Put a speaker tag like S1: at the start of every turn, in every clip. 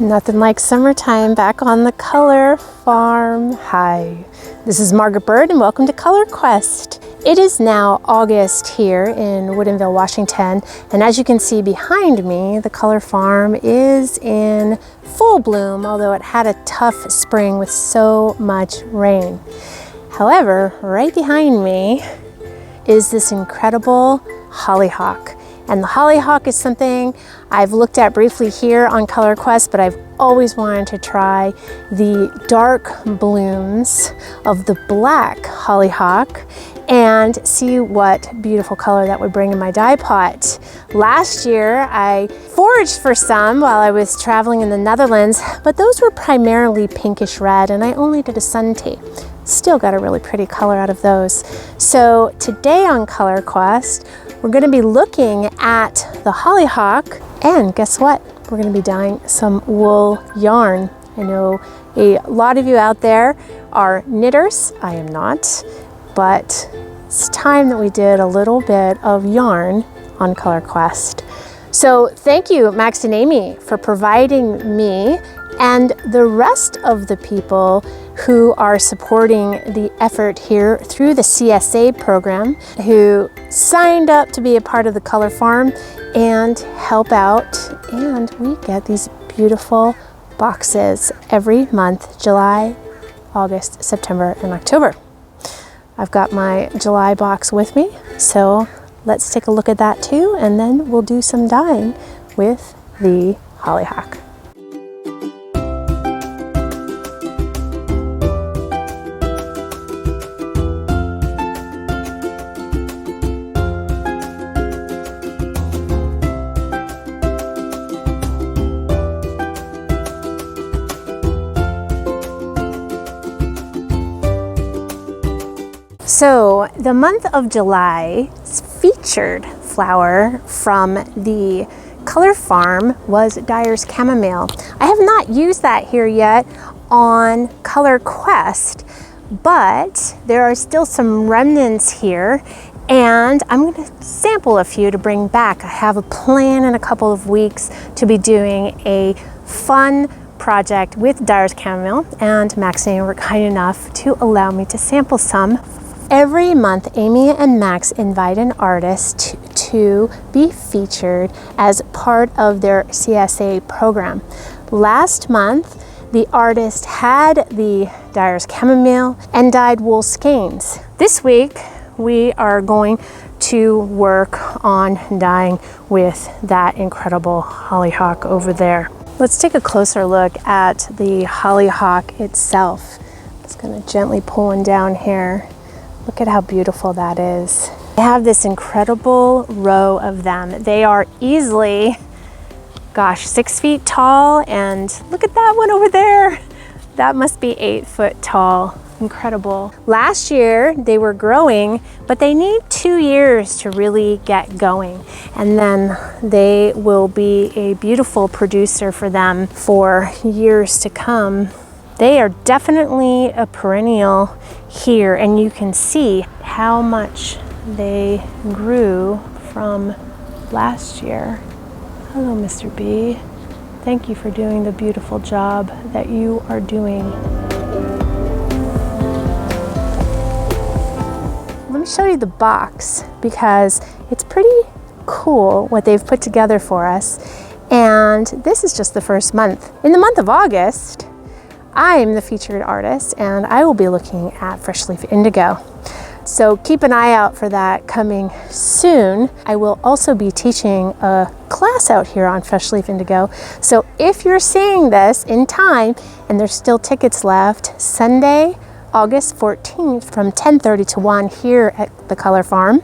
S1: Nothing like summertime back on the color farm. Hi, this is Margaret Byrd and welcome to Color Quest. It is now August here in Woodinville, Washington, and as you can see behind me, the color farm is in full bloom, although it had a tough spring with so much rain. However, right behind me is this incredible hollyhock. And the hollyhock is something I've looked at briefly here on Color Quest, but I've always wanted to try the dark blooms of the black hollyhock and see what beautiful color that would bring in my dye pot. Last year, I foraged for some while I was traveling in the Netherlands, but those were primarily pinkish red, and I only did a sun tea. Still got a really pretty color out of those. So today on Color Quest, we're going to be looking at the hollyhock, and guess what? We're going to be dyeing some wool yarn. I know a lot of you out there are knitters. I am not, but it's time that we did a little bit of yarn on Color Quest. So thank you, Max and Amy, for providing me and the rest of the people who are supporting the effort here through the CSA program, who signed up to be a part of the color farm and help out. And we get these beautiful boxes every month: July, August, September, and October. I've got my July box with me, so let's take a look at that too, and then we'll do some dyeing with the hollyhock. So the month of July's featured flower from the color farm was Dyer's chamomile. I have not used that here yet on Color Quest, but there are still some remnants here, and I'm going to sample a few to bring back. I have a plan in a couple of weeks to be doing a fun project with Dyer's chamomile, and Max and Amy were kind enough to allow me to sample some. Every month, Amy and Max invite an artist to be featured as part of their CSA program. Last month, the artist had the Dyer's chamomile and dyed wool skeins. This week, we are going to work on dyeing with that incredible hollyhock over there. Let's take a closer look at the hollyhock itself. I'm just going to gently pull one down here. Look at how beautiful that is. I have this incredible row of them. They are easily, 6 feet tall, and look at that one over there. That must be 8 foot tall. Incredible. Last year they were growing, but they need 2 years to really get going, and then they will be a beautiful producer for them for years to come. They are definitely a perennial here, and you can see how much they grew from last year. Hello, Mr. B. Thank you for doing the beautiful job that you are doing. Let me show you the box because it's pretty cool what they've put together for us. And this is just the first month. In the month of August, I'm the featured artist, and I will be looking at fresh leaf indigo. So keep an eye out for that coming soon. I will also be teaching a class out here on fresh leaf indigo. So if you're seeing this in time and there's still tickets left, Sunday, August 14th from 10:30 to 1 here at the Color Farm,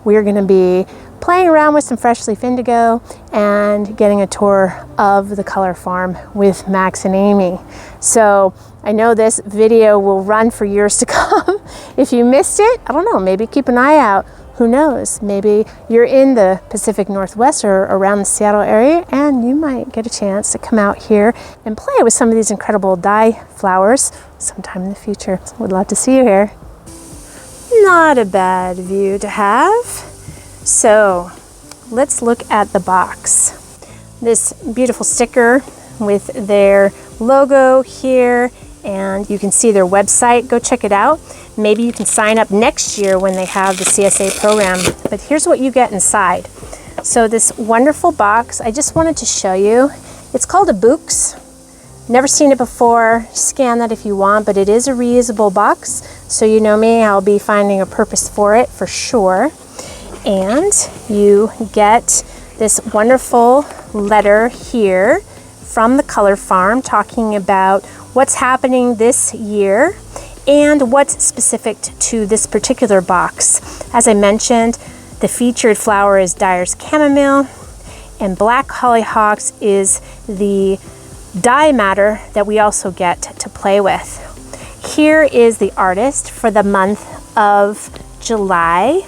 S1: we're going to be playing around with some fresh leaf indigo and getting a tour of the color farm with Max and Amy. So I know this video will run for years to come. If you missed it, I don't know, maybe keep an eye out. Who knows? Maybe you're in the Pacific Northwest or around the Seattle area, and you might get a chance to come out here and play with some of these incredible dye flowers sometime in the future. Would love to see you here. Not a bad view to have. So let's look at the box. This beautiful sticker with their logo here, and you can see their website. Go check it out. Maybe you can sign up next year when they have the CSA program. But here's what you get inside. So this wonderful box, I just wanted to show you. It's called a Books. Never seen it before. Scan that if you want, but it is a reusable box. So you know me, I'll be finding a purpose for it for sure. And you get this wonderful letter here from the Color Farm talking about what's happening this year and what's specific to this particular box. As I mentioned, the featured flower is Dyer's chamomile, and black hollyhocks is the dye matter that we also get to play with. Here is the artist for the month of July,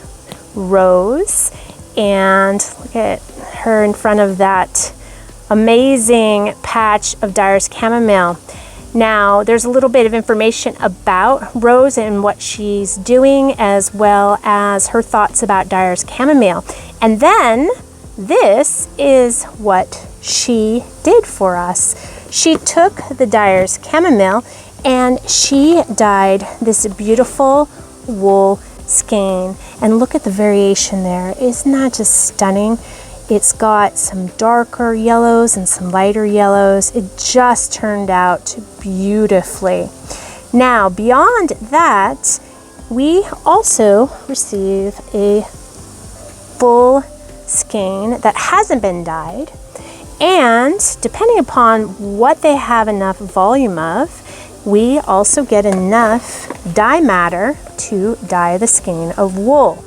S1: Rose, and look at her in front of that amazing patch of Dyer's chamomile. Now, there's a little bit of information about Rose and what she's doing, as well as her thoughts about Dyer's chamomile. And then this is what she did for us. She took the Dyer's chamomile and she dyed this beautiful wool skein. And look at the variation there. Isn't that just stunning? It's got some darker yellows and some lighter yellows. It just turned out beautifully. Now, beyond that, we also receive a full skein that hasn't been dyed. And depending upon what they have enough volume of, we also get enough dye matter to dye the skein of wool.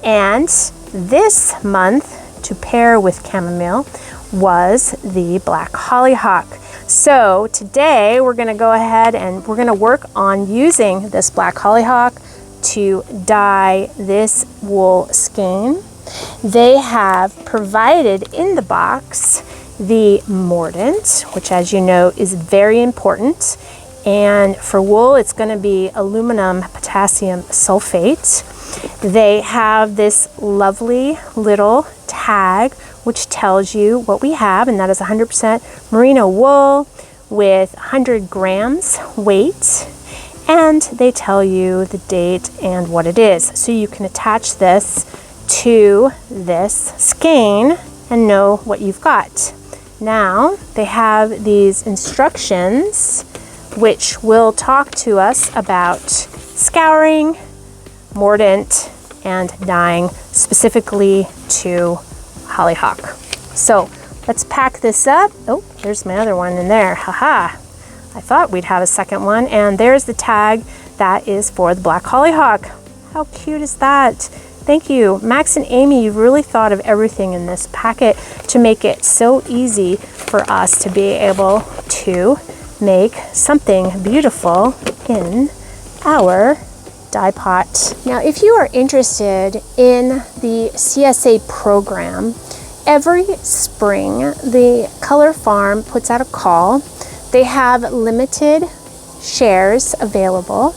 S1: And this month, to pair with chamomile, was the black hollyhock. So today we're going to go ahead and we're going to work on using this black hollyhock to dye this wool skein. They have provided in the box the mordant, which, as you know, is very important. And for wool, it's going to be aluminum potassium sulfate. They have this lovely little tag which tells you what we have, and that is 100% merino wool with 100 grams weight, and they tell you the date and what it is. So you can attach this to this skein and know what you've got. Now they have these instructions which will talk to us about scouring, mordant, and dyeing specifically to hollyhock. So let's pack this up. Oh, there's my other one in there. Haha. I thought we'd have a second one, and there's the tag that is for the black hollyhock. How cute is that? Thank you, Max and Amy. You really thought of everything in this packet to make it so easy for us to be able to make something beautiful in our dye pot. Now, if you are interested in the CSA program, every spring the Color Farm puts out a call. They have limited shares available,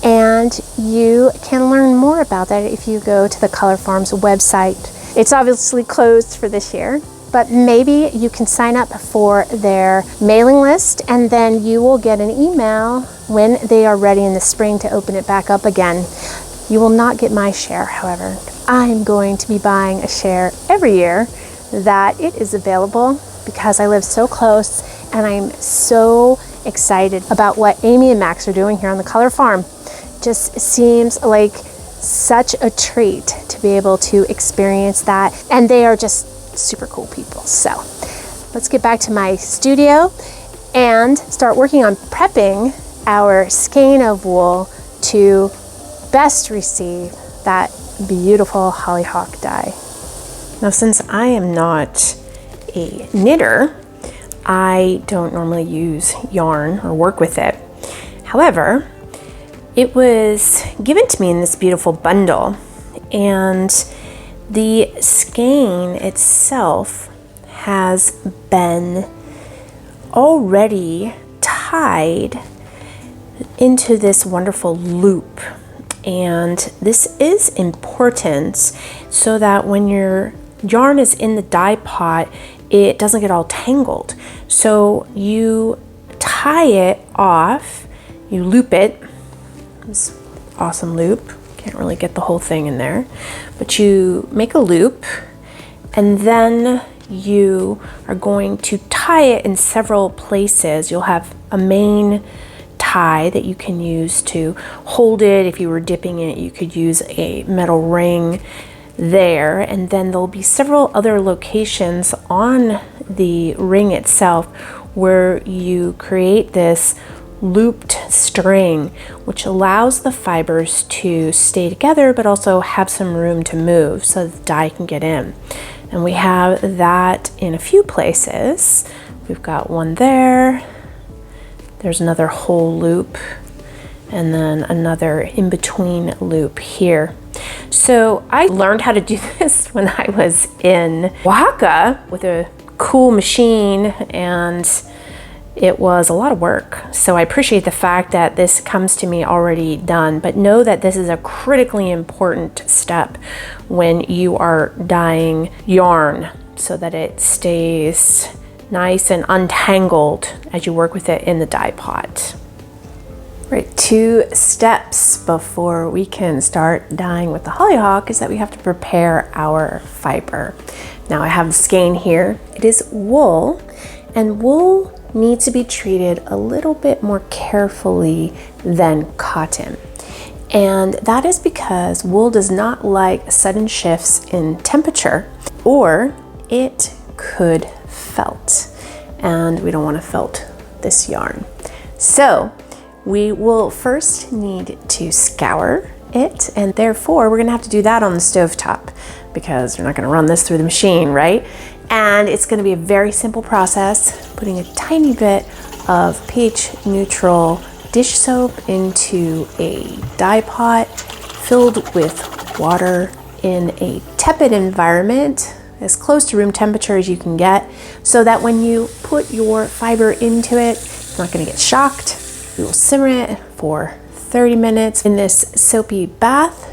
S1: and you can learn more about that if you go to the Color Farm's website. It's obviously closed for this year, but maybe you can sign up for their mailing list, and then you will get an email when they are ready in the spring to open it back up again. You will not get my share, however. I'm going to be buying a share every year that it is available because I live so close, and I'm so excited about what Amy and Max are doing here on the Color Farm. Just seems like such a treat to be able to experience that, and they are just super cool people. So let's get back to my studio and start working on prepping our skein of wool to best receive that beautiful hollyhock dye. Now, since I am not a knitter, I don't normally use yarn or work with it. However, it was given to me in this beautiful bundle, and the skein itself has been already tied into this wonderful loop. And this is important so that when your yarn is in the dye pot, it doesn't get all tangled. So you tie it off, you loop it, this awesome loop, can't really get the whole thing in there, but you make a loop and then you are going to tie it in several places. You'll have a main tie that you can use to hold it. If you were dipping it, you could use a metal ring there, and then there'll be several other locations on the ring itself where you create this looped string, which allows the fibers to stay together but also have some room to move so the dye can get in. And we have that in a few places. We've got one there, there's another whole loop, and then another in between loop here. So I learned how to do this when I was in Oaxaca with a cool machine, and it was a lot of work. So I appreciate the fact that this comes to me already done, but know that this is a critically important step when you are dyeing yarn so that it stays nice and untangled as you work with it in the dye pot. Right, 2 steps before we can start dyeing with the Hollyhock is that we have to prepare our fiber. Now I have the skein here. It is wool, and wool needs to be treated a little bit more carefully than cotton. And that is because wool does not like sudden shifts in temperature, or it could felt. And we don't want to felt this yarn. So we will first need to scour it, and therefore we're gonna have to do that on the stovetop because we're not gonna run this through the machine, right? And it's gonna be a very simple process, putting a tiny bit of pH neutral dish soap into a dye pot filled with water in a tepid environment, as close to room temperature as you can get, so that when you put your fiber into it, it's not gonna get shocked. We will simmer it for 30 minutes in this soapy bath.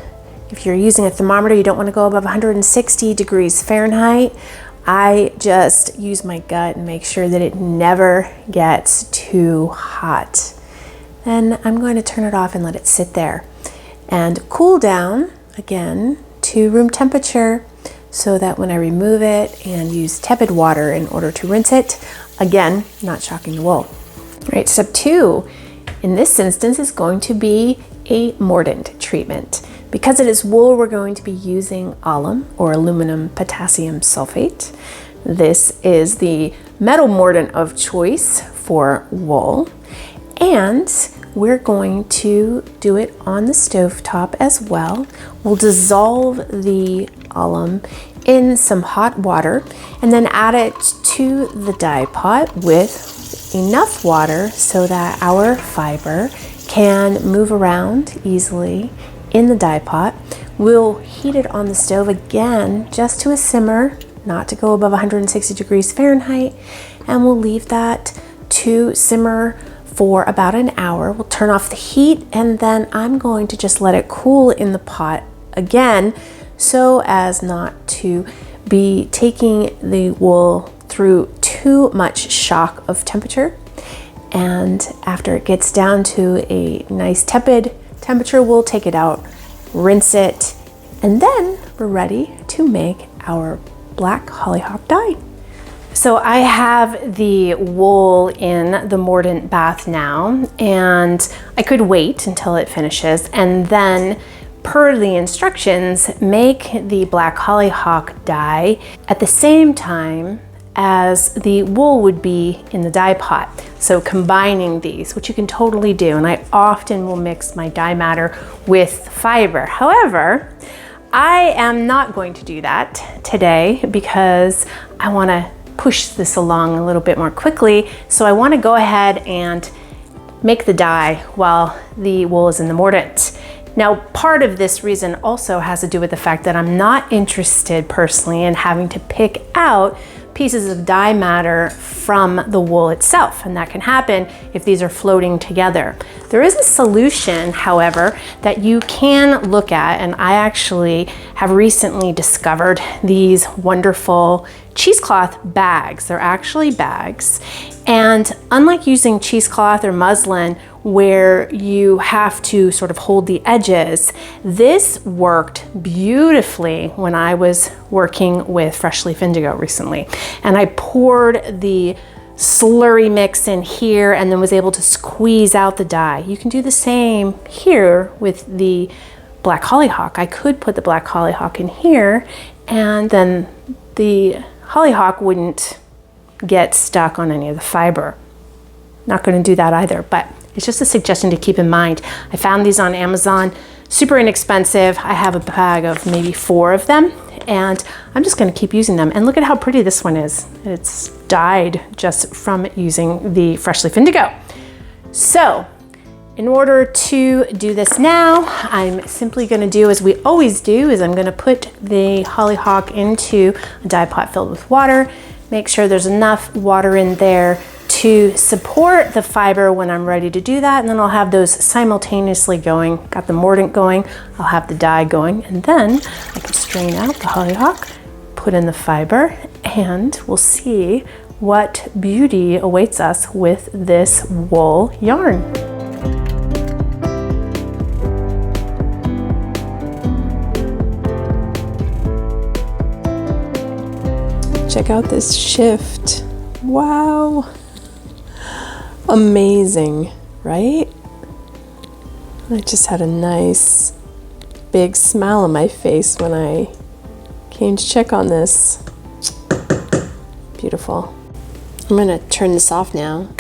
S1: If you're using a thermometer, you don't want to go above 160 degrees Fahrenheit. I just use my gut and make sure that it never gets too hot. Then I'm going to turn it off and let it sit there and cool down again to room temperature, so that when I remove it and use tepid water in order to rinse it, again, not shocking the wool. All right, step 2 in this instance is going to be a mordant treatment. Because it is wool, we're going to be using alum or aluminum potassium sulfate. This is the metal mordant of choice for wool. And we're going to do it on the stovetop as well. We'll dissolve the alum in some hot water and then add it to the dye pot with enough water so that our fiber can move around easily in the dye pot. We'll heat it on the stove again just to a simmer, not to go above 160 degrees Fahrenheit, and we'll leave that to simmer for about an hour. We'll turn off the heat, and then I'm going to just let it cool in the pot again so as not to be taking the wool through too much shock of temperature. And after it gets down to a nice tepid temperature, we'll take it out, rinse it, and then we're ready to make our black Hollyhock dye. So I have the wool in the mordant bath now, and I could wait until it finishes and then, per the instructions, make the black Hollyhock dye at the same time as the wool would be in the dye pot. So combining these, which you can totally do, and I often will mix my dye matter with fiber. However, I am not going to do that today because I want to push this along a little bit more quickly. So I want to go ahead and make the dye while the wool is in the mordant. Now, part of this reason also has to do with the fact that I'm not interested personally in having to pick out pieces of dye matter from the wool itself, and that can happen if these are floating together. There is a solution, however, that you can look at, and I actually have recently discovered these wonderful cheesecloth bags. They're actually bags, and unlike using cheesecloth or muslin where you have to sort of hold the edges, this worked beautifully when I was working with fresh leaf indigo recently. And I poured the slurry mix in here and then was able to squeeze out the dye. You can do the same here with the black hollyhock. I could put the black hollyhock in here, and then the hollyhock wouldn't get stuck on any of the fiber. Not going to do that either, but it's just a suggestion to keep in mind. I found these on Amazon, super inexpensive. I have a bag of maybe 4 of them, and I'm just going to keep using them. And look at how pretty this one is. It's dyed just from using the fresh leaf indigo. So in order to do this now, I'm simply going to do as we always do, is I'm going to put the hollyhock into a dye pot filled with water. Make sure there's enough water in there to support the fiber when I'm ready to do that, and then I'll have those simultaneously going. Got the mordant going, I'll have the dye going, and then I can strain out the hollyhock, put in the fiber, and we'll see what beauty awaits us with this wool yarn. Check out this shift. Wow. Amazing, right? I just had a nice big smile on my face when I came to check on this. Beautiful. I'm gonna turn this off now,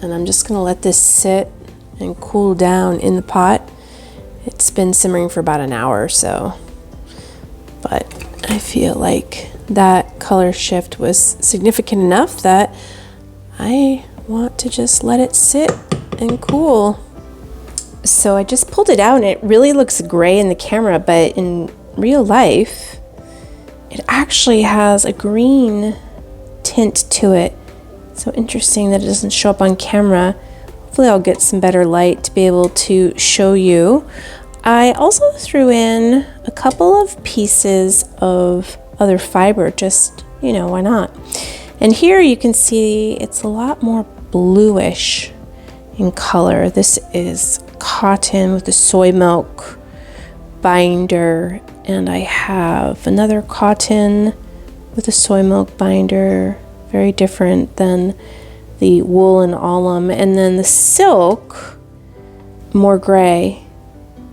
S1: and I'm just gonna let this sit and cool down in the pot. It's been simmering for about an hour or so, but I feel like that color shift was significant enough that I want to just let it sit and cool. So I just pulled it out, and it really looks gray in the camera, but in real life it actually has a green tint to it. So interesting that it doesn't show up on camera. Hopefully I'll get some better light to be able to show you. I also threw in a couple of pieces of other fiber, just, you know, why not? And here you can see it's a lot more bluish in color. This is cotton with a soy milk binder, and I have another cotton with a soy milk binder, very different than the wool and alum, and then the silk, more gray.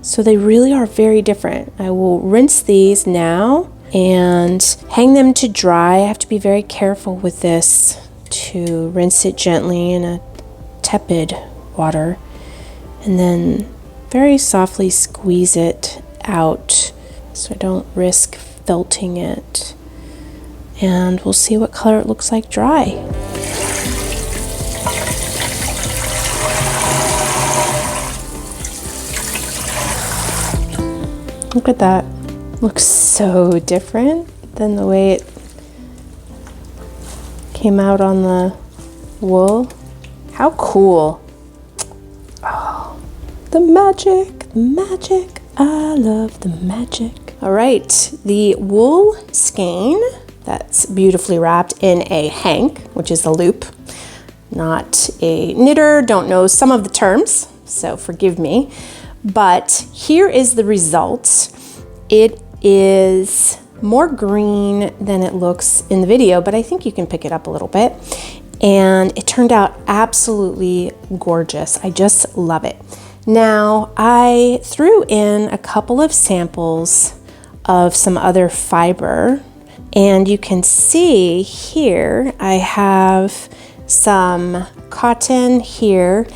S1: So they really are very different. I will rinse these now and hang them to dry. I have to be very careful with this to rinse it gently in a tepid water, and then very softly squeeze it out so I don't risk felting it. And we'll see what color it looks like dry. Look at that. Looks so different than the way it came out on the wool. How cool. Oh, the magic, the magic. I love the magic. All right, the wool skein that's beautifully wrapped in a hank, which is a loop. Not a knitter, don't know some of the terms, so forgive me. But here is the result. It is more green than it looks in the video, but I think you can pick it up a little bit. And it turned out absolutely gorgeous. I just love it. Now, I threw in a couple of samples of some other fiber, and you can see here I have some cotton here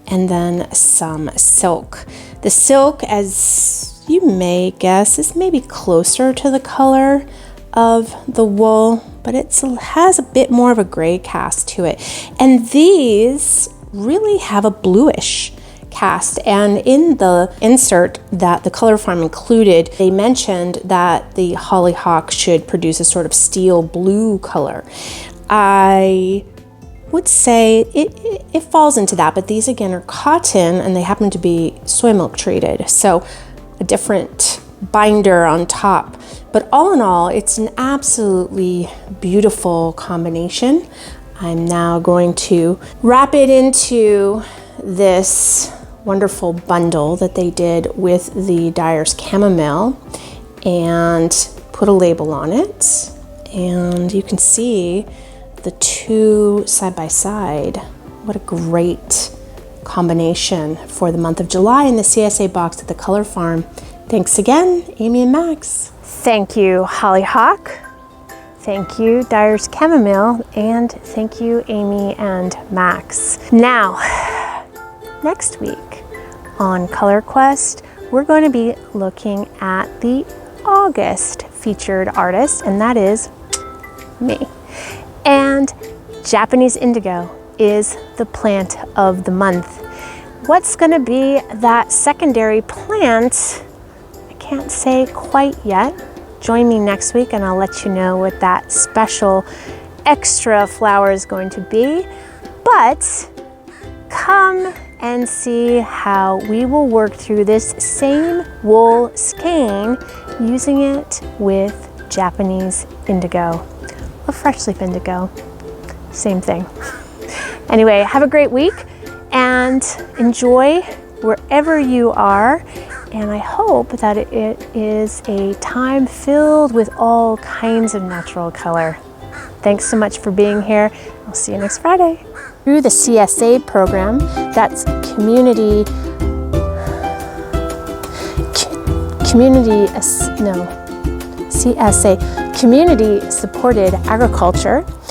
S1: and then some silk. The silk, as you may guess, is maybe closer to the color of the wool, but it has a bit more of a gray cast to it. And these really have a bluish cast, and in the insert that the Color Farm included, they mentioned that the hollyhock should produce a sort of steel blue color. I would say it falls into that, but these again are cotton and they happen to be soy milk treated, so a different binder on top. But all in all, it's an absolutely beautiful combination. I'm now going to wrap it into this wonderful bundle that they did with the Dyer's chamomile and put a label on it. And you can see the two side by side. What a great combination for the month of July in the CSA box at the Color Farm. Thanks again, Amy and Max. Thank you, Hollyhock. Thank you, Dyer's chamomile, and thank you, Amy and Max. Now, next week on Color Quest, we're going to be looking at the August featured artist, and that is me. And Japanese indigo is the plant of the month. What's going to be that secondary plant? I can't say quite yet. Join me next week and I'll let you know what that special extra flower is going to be. But come and see how we will work through this same wool skein using it with Japanese indigo or fresh leaf indigo. Same thing. Anyway, have a great week and enjoy wherever you are. And I hope that it is a time filled with all kinds of natural color. Thanks so much for being here. I'll see you next Friday. Through the CSA program, that's CSA, Community Supported Agriculture.